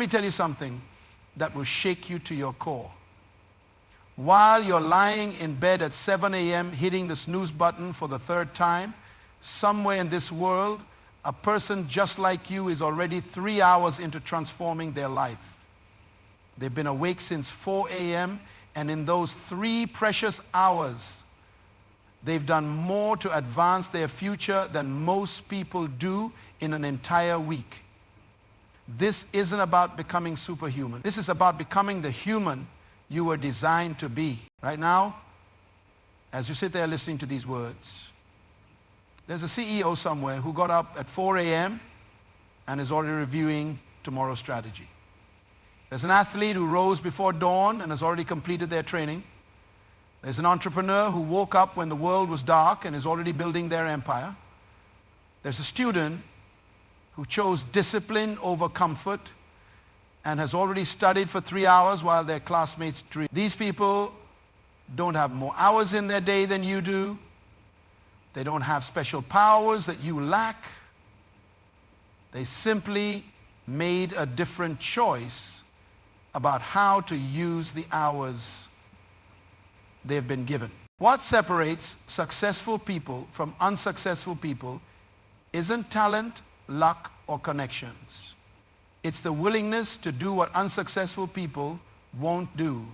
me tell you something that will shake you to your core. While you're lying in bed at 7 a.m. hitting the snooze button for the third time, somewhere in this world, a person just like you is already 3 hours into transforming their life. They've been awake since 4 a.m. and in those 3 precious hours, they've done more to advance their future than most people do in an entire week. This isn't about becoming superhuman. This is about becoming the human you were designed to be. Right now, as you sit there listening to these words, there's a CEO somewhere who got up at 4 a.m. and is already reviewing tomorrow's strategy. There's an athlete who rose before dawn and has already completed their training. There's an entrepreneur who woke up when the world was dark and is already building their empire. There's a student who chose discipline over comfort and has already studied for 3 hours while their classmates dream. These people don't have more hours in their day than you do. They don't have special powers that you lack. They simply made a different choice about how to use the hours they've been given. What separates successful people from unsuccessful people isn't talent, luck, or connections. It's the willingness to do what unsuccessful people won't do.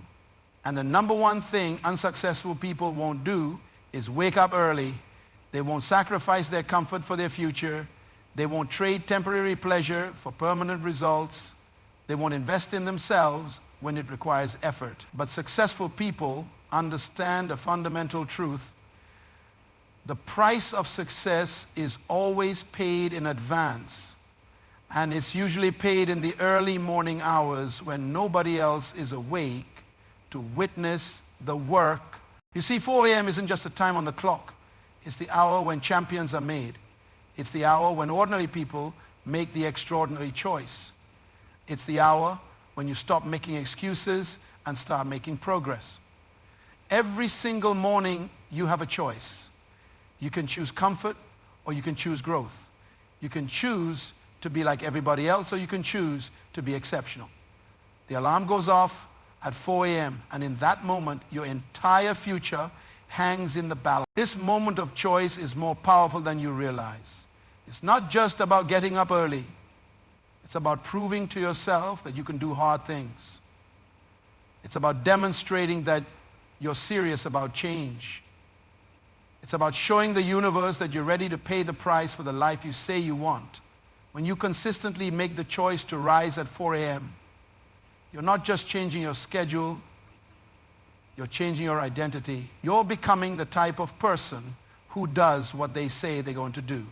And the number one thing unsuccessful people won't do is wake up early. They won't sacrifice their comfort for their future. They won't trade temporary pleasure for permanent results. They won't invest in themselves when it requires effort. But successful people understand a fundamental truth. The price of success is always paid in advance, and it's usually paid in the early morning hours when nobody else is awake to witness the work. You see, 4 a.m. isn't just a time on the clock. It's the hour when champions are made. It's the hour when ordinary people make the extraordinary choice. It's the hour when you stop making excuses and start making progress. Every single morning you have a choice. You can choose comfort or you can choose growth. You can choose to be like everybody else or you can choose to be exceptional. The alarm goes off at 4 a.m. and in that moment your entire future hangs in the balance. This moment of choice is more powerful than you realize. It's not just about getting up early. It's about proving to yourself that you can do hard things. It's about demonstrating that you're serious about change. It's about showing the universe that you're ready to pay the price for the life you say you want. When you consistently make the choice to rise at 4 a.m., you're not just changing your schedule, you're changing your identity. You're becoming the type of person who does what they say they're going to do.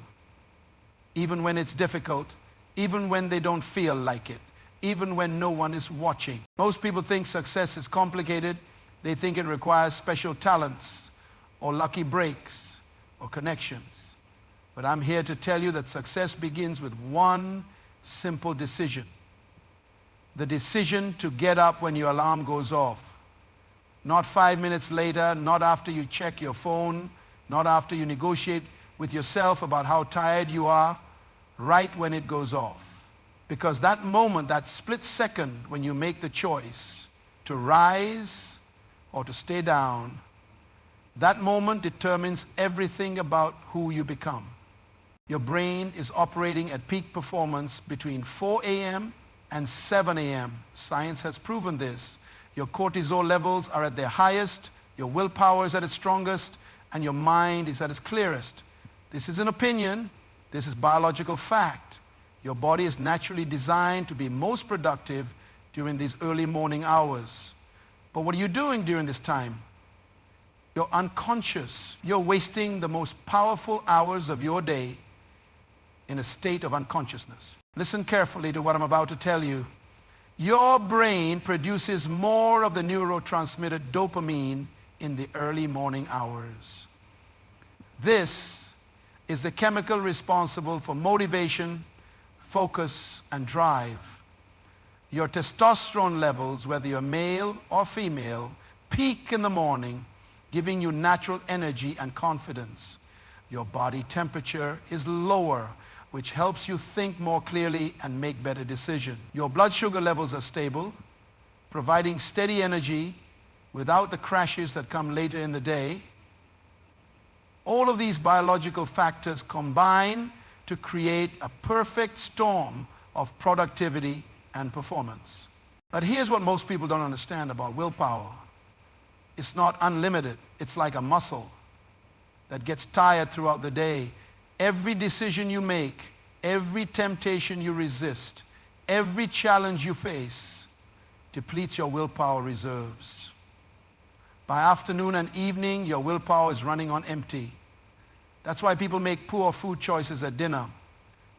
Even when it's difficult, even when they don't feel like it, even when no one is watching. Most people think success is complicated. They think it requires special talents or lucky breaks or connections. But I'm here to tell you that success begins with one simple decision. The decision to get up when your alarm goes off. Not 5 minutes later, not after you check your phone, not after you negotiate with yourself about how tired you are, right when it goes off. Because that moment, that split second when you make the choice to rise or to stay down, that moment determines everything about who you become. Your brain is operating at peak performance between 4 a.m. and 7 a.m. Science has proven this. Your cortisol levels are at their highest, your willpower is at its strongest, and your mind is at its clearest. This is an opinion. This is biological fact. Your body is naturally designed to be most productive during these early morning hours. But what are you doing during this time? You're unconscious. You're wasting the most powerful hours of your day in a state of unconsciousness. Listen carefully to what I'm about to tell you. Your brain produces more of the neurotransmitter dopamine in the early morning hours. This is the chemical responsible for motivation, focus, and drive. Your testosterone levels, whether you're male or female, peak in the morning, giving you natural energy and confidence. Your body temperature is lower which helps you think more clearly and make better decisions. Your blood sugar levels are stable, providing steady energy without the crashes that come later in the day. All of these biological factors combine to create a perfect storm of productivity and performance. But here's what most people don't understand about willpower. It's not unlimited. It's like a muscle that gets tired throughout the day. Every decision you make, every temptation you resist, every challenge you face depletes your willpower reserves. By afternoon and evening, your willpower is running on empty. That's why people make poor food choices at dinner.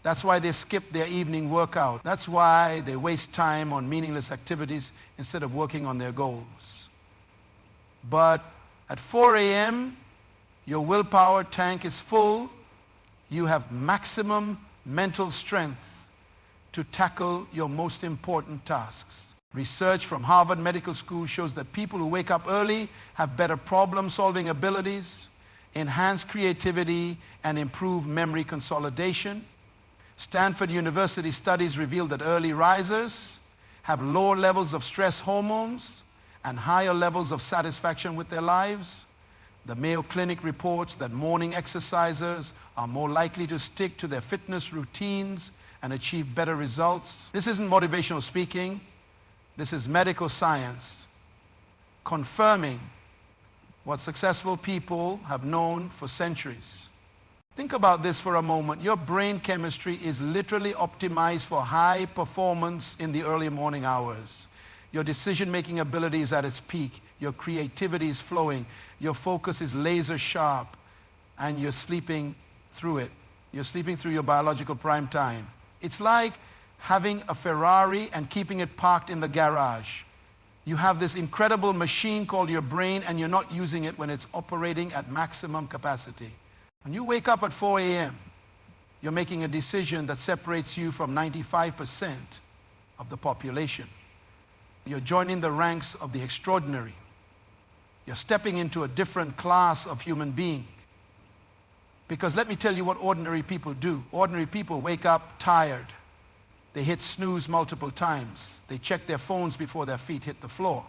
That's why they skip their evening workout. That's why they waste time on meaningless activities instead of working on their goals. But at 4 a.m., your willpower tank is full. You have maximum mental strength to tackle your most important tasks. Research from Harvard Medical School shows that people who wake up early have better problem-solving abilities, enhanced creativity, and improved memory consolidation. Stanford University studies reveal that early risers have lower levels of stress hormones and higher levels of satisfaction with their lives. The Mayo Clinic reports that morning exercisers are more likely to stick to their fitness routines and achieve better results. This isn't motivational speaking. This is medical science confirming what successful people have known for centuries. Think about this for a moment. Your brain chemistry is literally optimized for high performance in the early morning hours. Your decision-making ability is at its peak. Your creativity is flowing. Your focus is laser sharp. And you're sleeping through it. You're sleeping through your biological prime time. It's like having a Ferrari and keeping it parked in the garage. You have this incredible machine called your brain, and you're not using it when it's operating at maximum capacity. When you wake up at 4 a.m., you're making a decision that separates you from 95% of the population. You're joining the ranks of the extraordinary. You're stepping into a different class of human being. Because let me tell you what ordinary people do. Ordinary people wake up tired. They hit snooze multiple times. They check their phones before their feet hit the floor.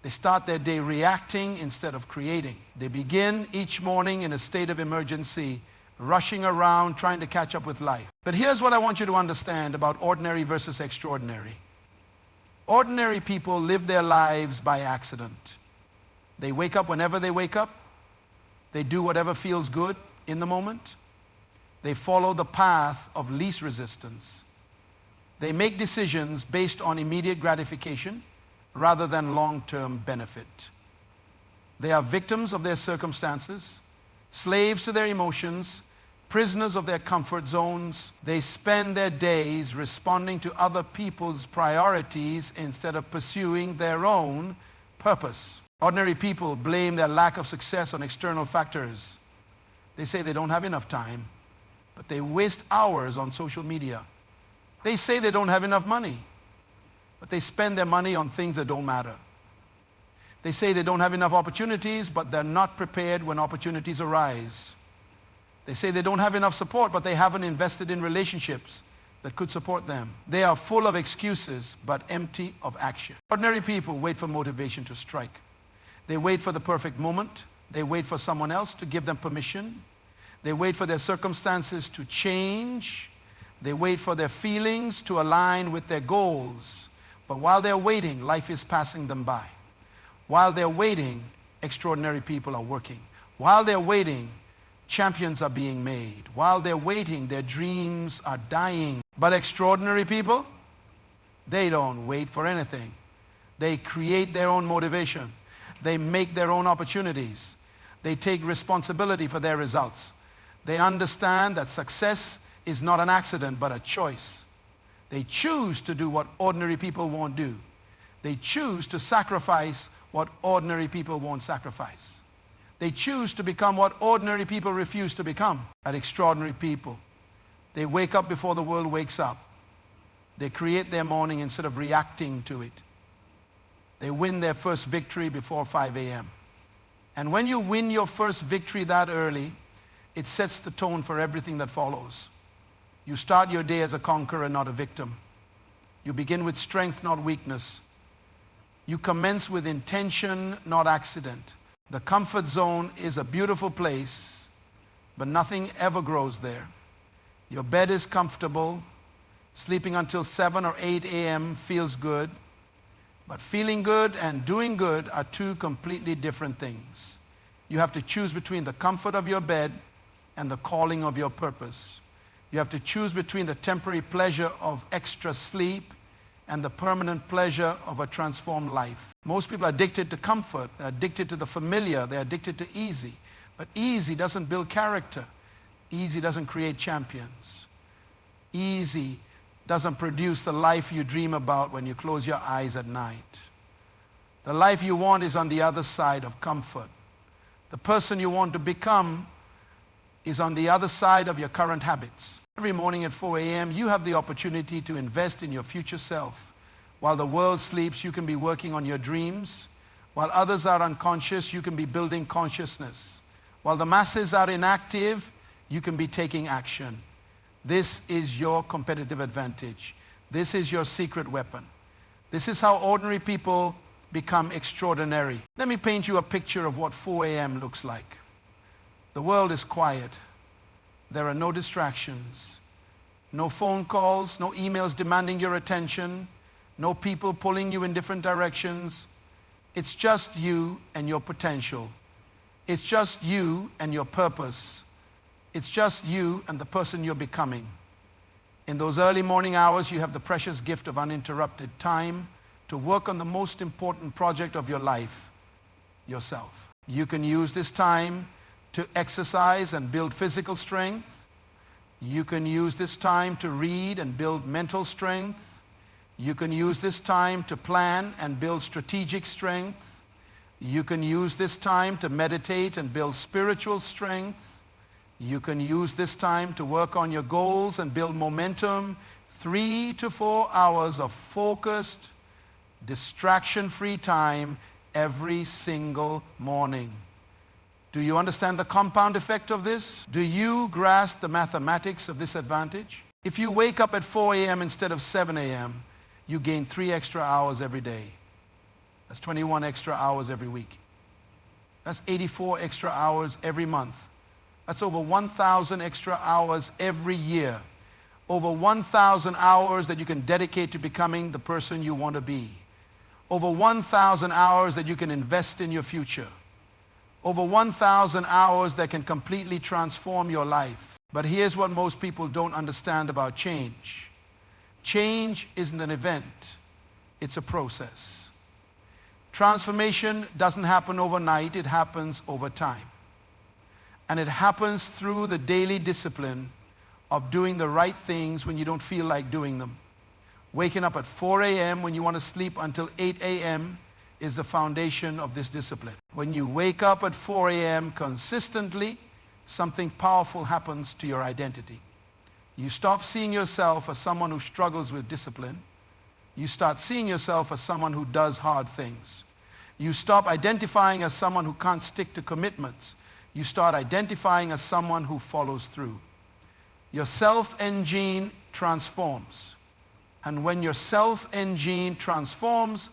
They start their day reacting instead of creating. They begin each morning in a state of emergency, rushing around trying to catch up with life. But here's what I want you to understand about ordinary versus extraordinary. Ordinary people live their lives by accident. They wake up whenever they wake up. They do whatever feels good in the moment. They follow the path of least resistance. They make decisions based on immediate gratification rather than long-term benefit. They are victims of their circumstances, slaves to their emotions, prisoners of their comfort zones. They spend their days responding to other people's priorities instead of pursuing their own purpose. Ordinary people blame their lack of success on external factors. They say they don't have enough time, but they waste hours on social media. They say they don't have enough money, but they spend their money on things that don't matter. They say they don't have enough opportunities, but they're not prepared when opportunities arise. They say they don't have enough support, but they haven't invested in relationships that could support them. They are full of excuses, but empty of action. Ordinary people wait for motivation to strike. They wait for the perfect moment. They wait for someone else to give them permission. They wait for their circumstances to change. They wait for their feelings to align with their goals. But while they're waiting, life is passing them by. While they're waiting, extraordinary people are working. While they're waiting, champions are being made. While they're waiting, their dreams are dying. But extraordinary people, they don't wait for anything. They create their own motivation. They make their own opportunities. They take responsibility for their results. They understand that success is not an accident, but a choice. They choose to do what ordinary people won't do. They choose to sacrifice what ordinary people won't sacrifice. They choose to become what ordinary people refuse to become. And extraordinary people, they wake up before the world wakes up. They create their morning instead of reacting to it. They win their first victory before 5 a.m. And when you win your first victory that early, it sets the tone for everything that follows. You start your day as a conqueror, not a victim. You begin with strength, not weakness. You commence with intention, not accident. The comfort zone is a beautiful place, but nothing ever grows there. Your bed is comfortable. Sleeping until 7 or 8 a.m. feels good. But feeling good and doing good are two completely different things. You have to choose between the comfort of your bed and the calling of your purpose. You have to choose between the temporary pleasure of extra sleep and the permanent pleasure of a transformed life. Most people are addicted to comfort, they're addicted to the familiar, they're addicted to easy. But easy doesn't build character. Easy doesn't create champions. Easy doesn't produce the life you dream about when you close your eyes at night. The life you want is on the other side of comfort. The person you want to become is on the other side of your current habits. Every morning at 4 a.m., you have the opportunity to invest in your future self. While the world sleeps, you can be working on your dreams. While others are unconscious, you can be building consciousness. While the masses are inactive, you can be taking action. This is your competitive advantage. This is your secret weapon. This is how ordinary people become extraordinary. Let me paint you a picture of what 4 a.m. looks like. The world is quiet. There are no distractions, no phone calls, no emails demanding your attention, no people pulling you in different directions. It's just you and your potential. It's just you and your purpose. It's just you and the person you're becoming. In those early morning hours, you have the precious gift of uninterrupted time to work on the most important project of your life, yourself. You can use this time to exercise and build physical strength. You can use this time to read and build mental strength. You can use this time to plan and build strategic strength. You can use this time to meditate and build spiritual strength. You can use this time to work on your goals and build momentum. 3 to 4 hours of focused, distraction-free time every single morning. Do you understand the compound effect of this? Do you grasp the mathematics of this advantage? If you wake up at 4 a.m. instead of 7 a.m., you gain 3 extra hours every day. That's 21 extra hours every week. That's 84 extra hours every month. That's over 1,000 extra hours every year. Over 1,000 hours that you can dedicate to becoming the person you want to be. Over 1,000 hours that you can invest in your future. Over 1,000 hours that can completely transform your life. But here's what most people don't understand about change. Change isn't an event. It's a process. Transformation doesn't happen overnight. It happens over time. And it happens through the daily discipline of doing the right things when you don't feel like doing them. Waking up at 4 a.m. when you want to sleep until 8 a.m. is the foundation of this discipline. When you wake up at 4 a.m. consistently, something powerful happens to your identity. You stop seeing yourself as someone who struggles with discipline. You start seeing yourself as someone who does hard things. You stop identifying as someone who can't stick to commitments. You start identifying as someone who follows through. Your self-engine transforms. And when your self-engine transforms,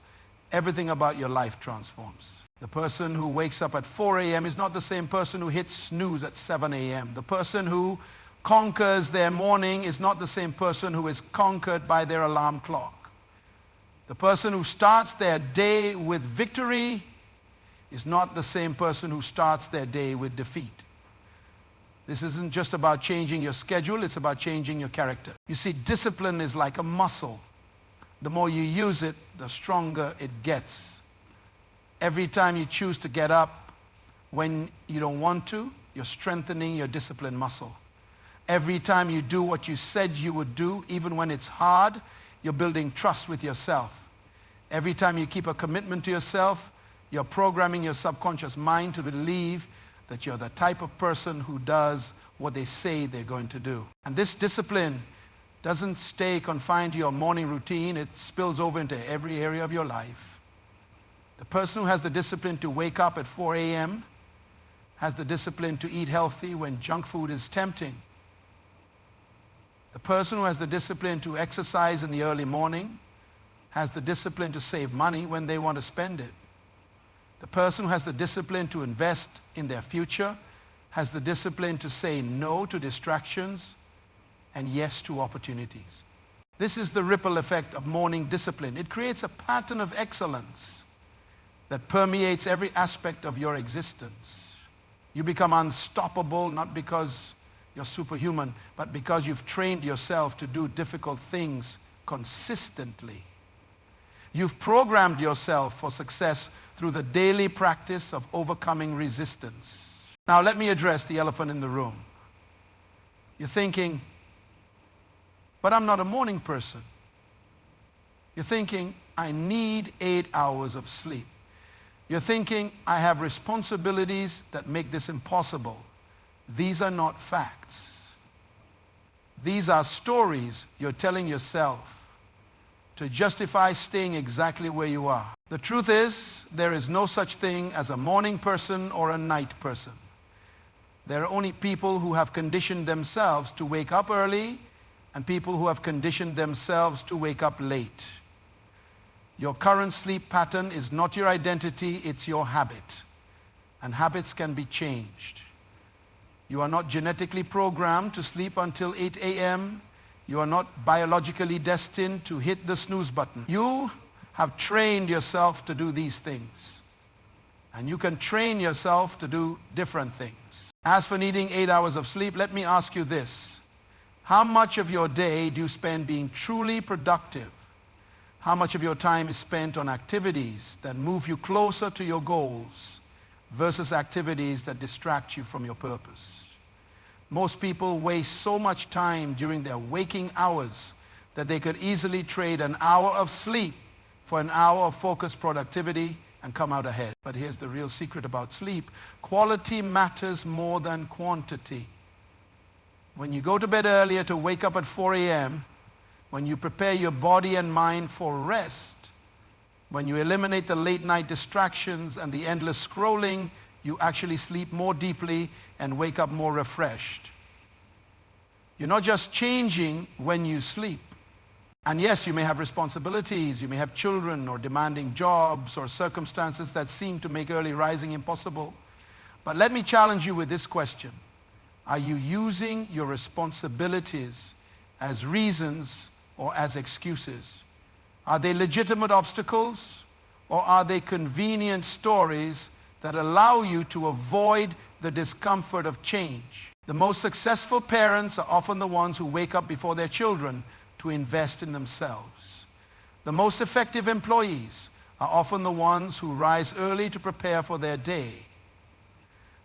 everything about your life transforms. The person who wakes up at 4 a.m. is not the same person who hits snooze at 7 a.m. The person who conquers their morning is not the same person who is conquered by their alarm clock. The person who starts their day with victory is not the same person who starts their day with defeat. This isn't just about changing your schedule, it's about changing your character. You see, discipline is like a muscle. The more you use it, the stronger it gets. Every time you choose to get up when you don't want to, you're strengthening your discipline muscle. Every time you do what you said you would do, even when it's hard, you're building trust with yourself. Every time you keep a commitment to yourself, you're programming your subconscious mind to believe that you're the type of person who does what they say they're going to do. And this discipline doesn't stay confined to your morning routine. It spills over into every area of your life. The person who has the discipline to wake up at 4 a.m. has the discipline to eat healthy when junk food is tempting. The person who has the discipline to exercise in the early morning has the discipline to save money when they want to spend it. The person who has the discipline to invest in their future has the discipline to say no to distractions and yes to opportunities. This is the ripple effect of morning discipline. It creates a pattern of excellence that permeates every aspect of your existence. You become unstoppable not because you're superhuman, but because you've trained yourself to do difficult things consistently. You've programmed yourself for success through the daily practice of overcoming resistance. Now let me address the elephant in the room. You're thinking, but I'm not a morning person. You're thinking, I need 8 hours of sleep. You're thinking, I have responsibilities that make this impossible. These are not facts. These are stories you're telling yourself to justify staying exactly where you are. The truth is, there is no such thing as a morning person or a night person. There are only people who have conditioned themselves to wake up early and people who have conditioned themselves to wake up late. Your current sleep pattern is not your identity, it's your habit. And habits can be changed. You are not genetically programmed to sleep until 8 a.m. You are not biologically destined to hit the snooze button. You have trained yourself to do these things. And you can train yourself to do different things. As for needing 8 hours of sleep, let me ask you this. How much of your day do you spend being truly productive? How much of your time is spent on activities that move you closer to your goals versus activities that distract you from your purpose? Most people waste so much time during their waking hours that they could easily trade an hour of sleep for an hour of focused productivity and come out ahead. But here's the real secret about sleep. Quality matters more than quantity. When you go to bed earlier to wake up at 4 a.m., when you prepare your body and mind for rest, when you eliminate the late night distractions and the endless scrolling, you actually sleep more deeply and wake up more refreshed. You're not just changing when you sleep. And yes, you may have responsibilities, you may have children or demanding jobs or circumstances that seem to make early rising impossible. But let me challenge you with this question. Are you using your responsibilities as reasons or as excuses? Are they legitimate obstacles or are they convenient stories that allow you to avoid the discomfort of change? The most successful parents are often the ones who wake up before their children to invest in themselves. The most effective employees are often the ones who rise early to prepare for their day.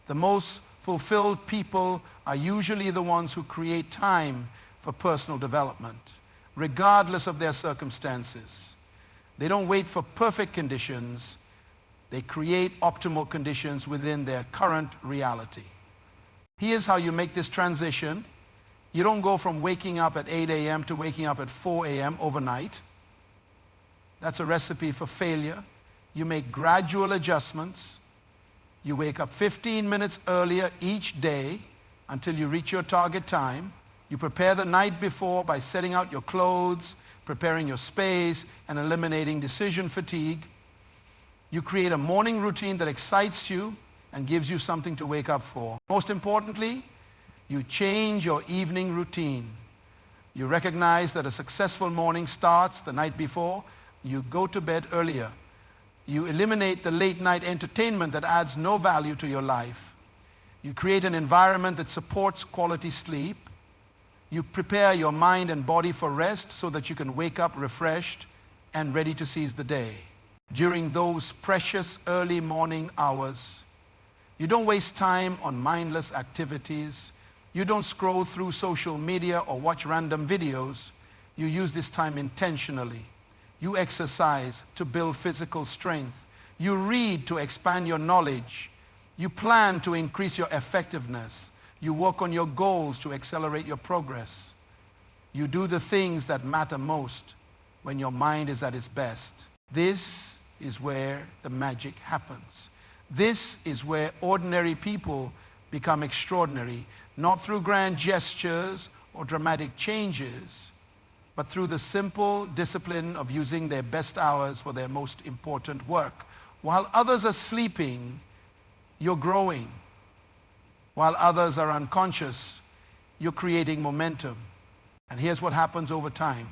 The most fulfilled people are usually the ones who create time for personal development, regardless of their circumstances. They don't wait for perfect conditions. They create optimal conditions within their current reality. Here's how you make this transition. You don't go from waking up at 8 a.m. to waking up at 4 a.m. overnight. That's a recipe for failure. You make gradual adjustments. You wake up 15 minutes earlier each day until you reach your target time. You prepare the night before by setting out your clothes, preparing your space, and eliminating decision fatigue. You create a morning routine that excites you and gives you something to wake up for. Most importantly, you change your evening routine. You recognize that a successful morning starts the night before. You go to bed earlier. You eliminate the late night entertainment that adds no value to your life. You create an environment that supports quality sleep. You prepare your mind and body for rest so that you can wake up refreshed and ready to seize the day. During those precious early morning hours, you don't waste time on mindless activities. You don't scroll through social media or watch random videos. You use this time intentionally. You exercise to build physical strength. You read to expand your knowledge. You plan to increase your effectiveness. You work on your goals to accelerate your progress. You do the things that matter most when your mind is at its best. This is where the magic happens. This is where ordinary people become extraordinary, not through grand gestures or dramatic changes, but through the simple discipline of using their best hours for their most important work. While others are sleeping, you're growing. While others are unconscious, you're creating momentum. And here's what happens over time.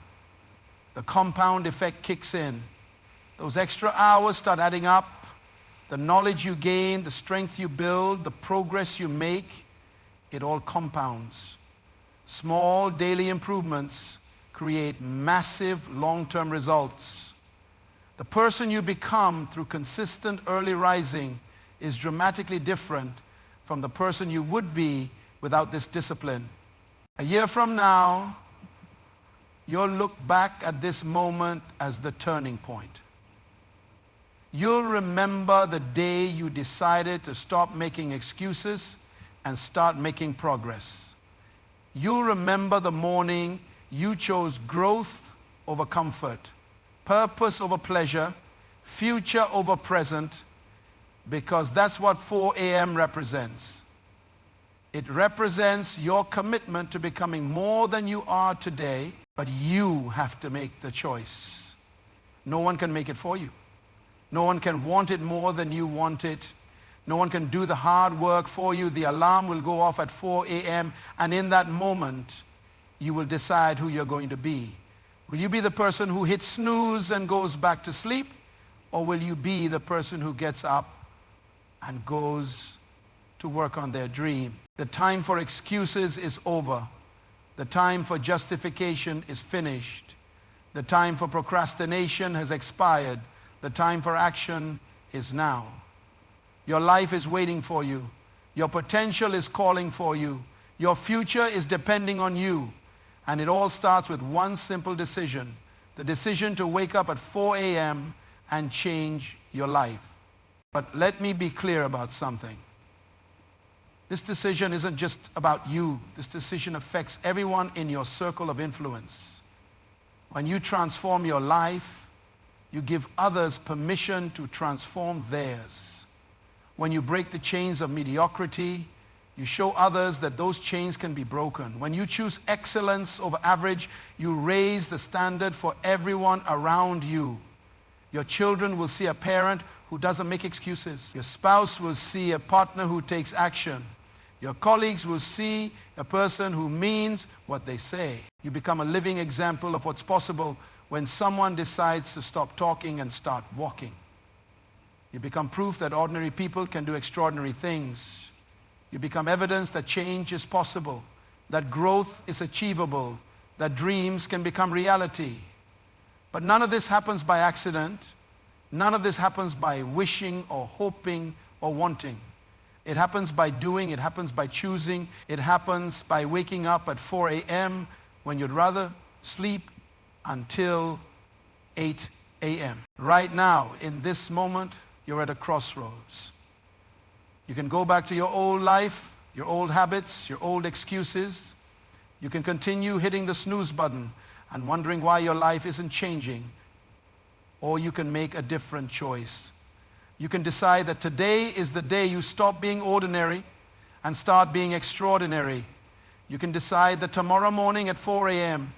The compound effect kicks in. Those extra hours start adding up. The knowledge you gain, the strength you build, the progress you make, it all compounds. Small daily improvements create massive long-term results. The person you become through consistent early rising is dramatically different from the person you would be without this discipline. A year from now, you'll look back at this moment as the turning point. You'll remember the day you decided to stop making excuses and start making progress. You'll remember the morning you chose growth over comfort, purpose over pleasure, future over present, because that's what 4 a.m. represents. It represents your commitment to becoming more than you are today, but you have to make the choice. No one can make it for you. No one can want it more than you want it. No one can do the hard work for you. The alarm will go off at 4 a.m. and in that moment, you will decide who you're going to be. Will you be the person who hits snooze and goes back to sleep? Or will you be the person who gets up and goes to work on their dream? The time for excuses is over. The time for justification is finished. The time for procrastination has expired. The time for action is now. Your life is waiting for you. Your potential is calling for you. Your future is depending on you. And it all starts with one simple decision. The decision to wake up at 4 a.m. and change your life. But let me be clear about something. This decision isn't just about you. This decision affects everyone in your circle of influence. When you transform your life, you give others permission to transform theirs. When you break the chains of mediocrity, you show others that those chains can be broken. When you choose excellence over average, you raise the standard for everyone around you. Your children will see a parent who doesn't make excuses. Your spouse will see a partner who takes action. Your colleagues will see a person who means what they say. You become a living example of what's possible when someone decides to stop talking and start walking. You become proof that ordinary people can do extraordinary things. You become evidence that change is possible, that growth is achievable, that dreams can become reality. But none of this happens by accident. None of this happens by wishing or hoping or wanting. It happens by doing. It happens by choosing. It happens by waking up at 4 a.m. when you'd rather sleep until 8 a.m. Right now, in this moment, you're at a crossroads. You can go back to your old life, your old habits, your old excuses. You can continue hitting the snooze button and wondering why your life isn't changing. Or you can make a different choice. You can decide that today is the day you stop being ordinary and start being extraordinary. You can decide that tomorrow morning at 4 a.m.,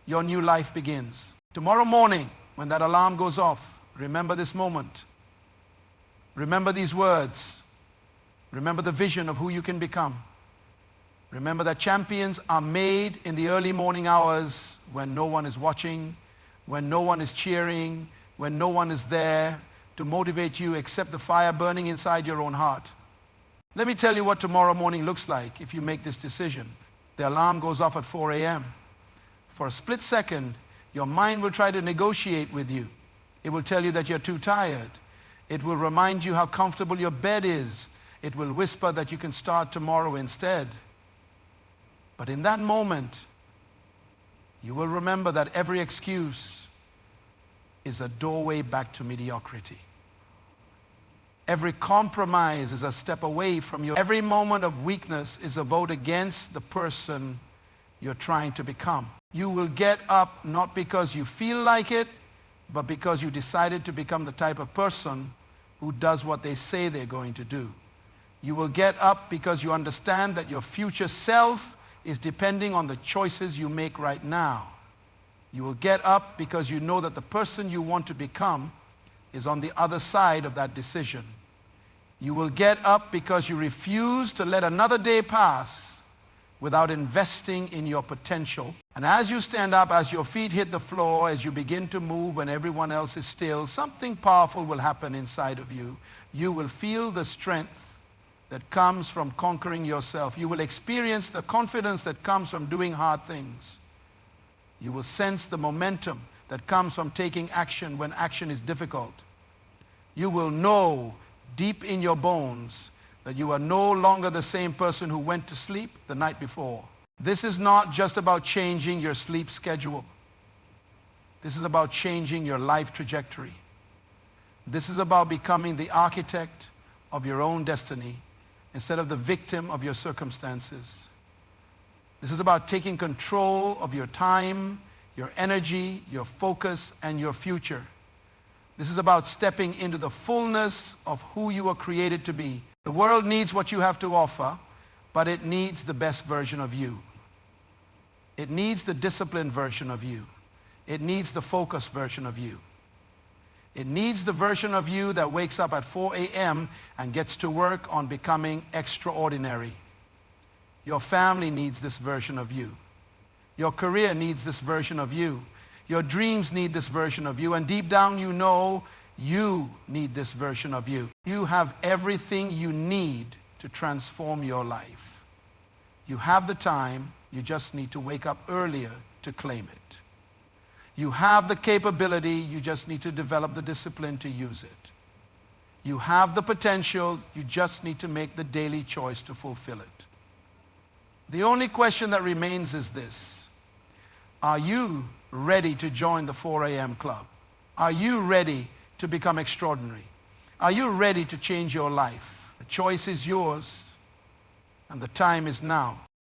your new life begins. Tomorrow morning, when that alarm goes off, remember this moment. Remember these words. Remember the vision of who you can become. Remember that champions are made in the early morning hours when no one is watching, when no one is cheering, when no one is there to motivate you except the fire burning inside your own heart. Let me tell you what tomorrow morning looks like if you make this decision. The alarm goes off at 4 a.m. For a split second, your mind will try to negotiate with you. It will tell you that you're too tired. It will remind you how comfortable your bed is. It will whisper that you can start tomorrow instead. But in that moment, you will remember that every excuse is a doorway back to mediocrity. Every compromise is a step away from you. Every moment of weakness is a vote against the person you're trying to become. You will get up not because you feel like it, but because you decided to become the type of person who does what they say they're going to do. You will get up because you understand that your future self is depending on the choices you make right now. You will get up because you know that the person you want to become is on the other side of that decision. You will get up because you refuse to let another day pass without investing in your potential. And as you stand up, as your feet hit the floor, as you begin to move when everyone else is still, something powerful will happen inside of you. You will feel the strength that comes from conquering yourself. You will experience the confidence that comes from doing hard things. You will sense the momentum that comes from taking action when action is difficult. You will know deep in your bones that you are no longer the same person who went to sleep the night before. This is not just about changing your sleep schedule. This is about changing your life trajectory. This is about becoming the architect of your own destiny instead of the victim of your circumstances. This is about taking control of your time, your energy, your focus, and your future. This is about stepping into the fullness of who you were created to be. The world needs what you have to offer, but it needs the best version of you. It needs the disciplined version of you. It needs the focused version of you. It needs the version of you that wakes up at 4 a.m. and gets to work on becoming extraordinary. Your family needs this version of you. Your career needs this version of you. Your dreams need this version of you. And deep down you know you need this version of you. You have everything you need to transform your life. You have the time. You just need to wake up earlier to claim it. You have the capability. You just need to develop the discipline to use it. You have the potential. You just need to make the daily choice to fulfill it. The only question that remains is this: are you ready to join the 4 a.m. club? Are you ready to become extraordinary? Are you ready to change your life? The choice is yours, and the time is now.